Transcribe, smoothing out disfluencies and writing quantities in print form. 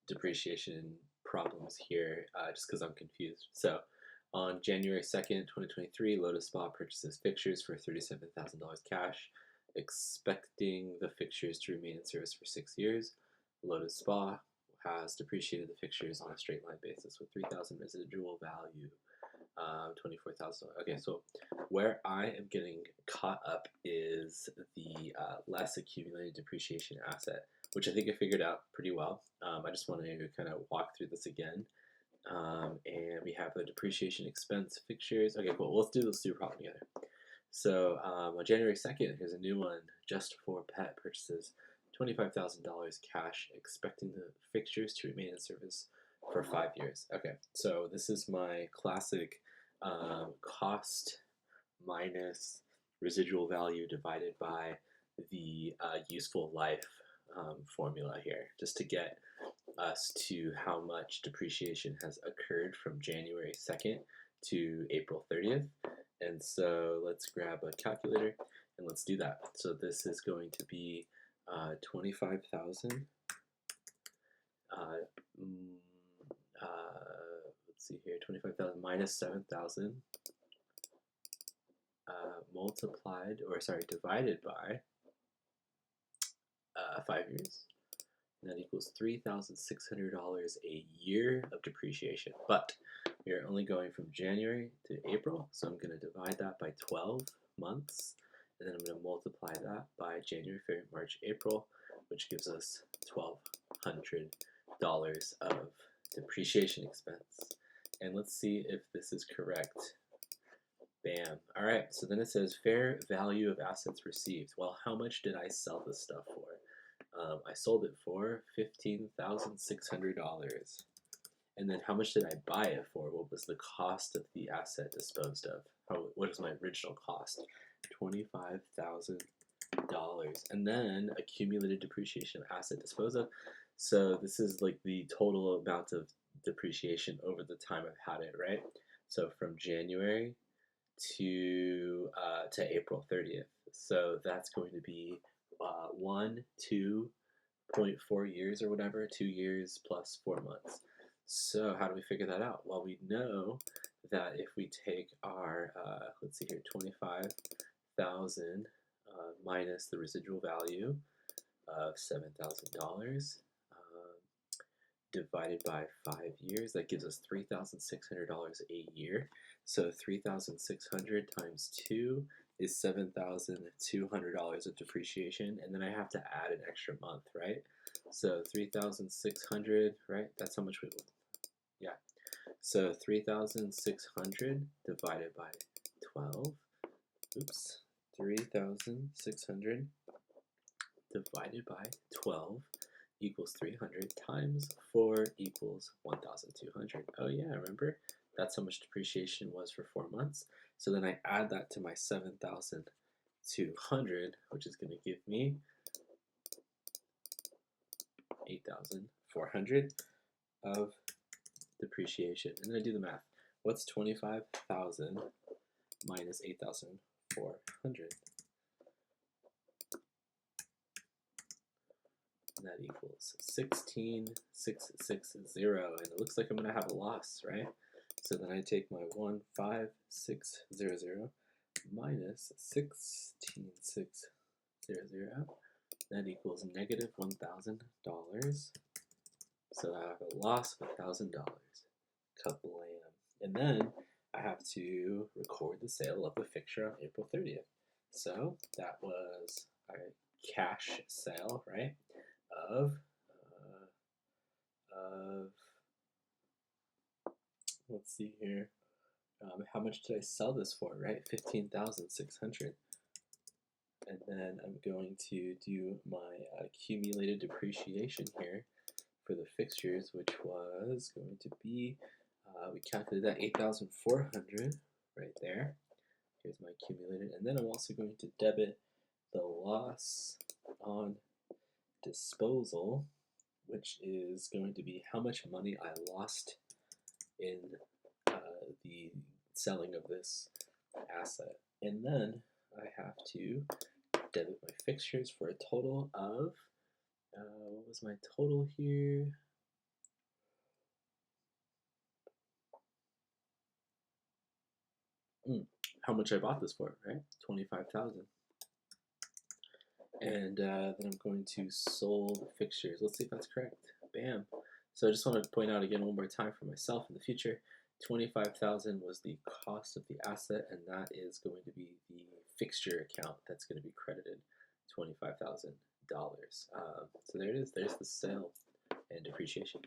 depreciation problems here just because I'm confused. So on January 2nd, 2023, Lotus Spa purchases fixtures for $37,000 cash, expecting the fixtures to remain in service for 6 years. Lotus Spa has depreciated the fixtures on a straight line basis with 3,000 residual value. 24,000. Okay, so where I am getting caught up is the less accumulated depreciation asset, which I think I figured out pretty well. I just want to kind of walk through this again. And we have the depreciation expense fixtures. Okay, cool. Let's do a problem together. So on January 2nd, here's a new one just for pet purchases. $25,000 cash, expecting the fixtures to remain in service for 5 years. Okay, so this is my classic cost minus residual value divided by the useful life formula here, just to get us to how much depreciation has occurred from January 2nd to April 30th. And so let's grab a calculator and let's do that. So this is going to be 25,000. Let's see here, 25,000 minus 7,000 multiplied, or sorry, divided by 5 years. And that equals $3,600 a year of depreciation. But we are only going from January to April, so I'm going to divide that by 12 months, and then I'm going to multiply that by January, February, March, April, which gives us $1,200 of depreciation expense. And let's see if this is correct. Bam. All right, so then it says fair value of assets received. Well, how much did I sell this stuff for? I sold it for $15,600. And then how much did I buy it for? What was the cost of the asset disposed of? What is my original cost? $25,000. And then accumulated depreciation of asset disposed of. So this is like the total amount of depreciation over the time I've had it, right? So from January to April 30th. So that's going to be 2.4 years or whatever, 2 years plus 4 months. So how do we figure that out? Well, we know that if we take our, let's see here, 25,000 minus the residual value of $7,000 divided by 5 years, that gives us $3,600 a year. So 3,600 times 2 is $7,200 of depreciation, and then I have to add an extra month, right? So 3,600, right? That's how much we want. Yeah. So 3,600 divided by 12. Oops. 3,600 divided by 12 equals 300 times 4 equals 1,200. Oh yeah, remember? That's how much depreciation was for 4 months. So then I add that to my 7,200, which is going to give me 8,400 of depreciation. And then I do the math. What's 25,000 minus 8,400? And that equals 16,660, and it looks like I'm going to have a loss, right? So then I take my 15600 minus 16,600. That equals negative $1,000. So I have a loss of $1,000. Kablam. And then I have to record the sale of the fixture on April 30th. So that was a cash sale, right? Of let's see here. How much did I sell this for, right? 15,600. And then I'm going to do my accumulated depreciation here for the fixtures, which was going to be, we calculated that 8,400 right there. Here's my accumulated. And then I'm also going to debit the loss on disposal, which is going to be how much money I lost in the selling of this asset. And then I have to debit my fixtures for a total of, what was my total here? how much I bought this for, right? 25,000. And then I'm going to sold fixtures. Let's see if that's correct. Bam. So I just want to point out again one more time for myself in the future. 25,000 was the cost of the asset, and that is going to be the fixture account that's going to be credited $25,000. So there it is. There's the sale and depreciation.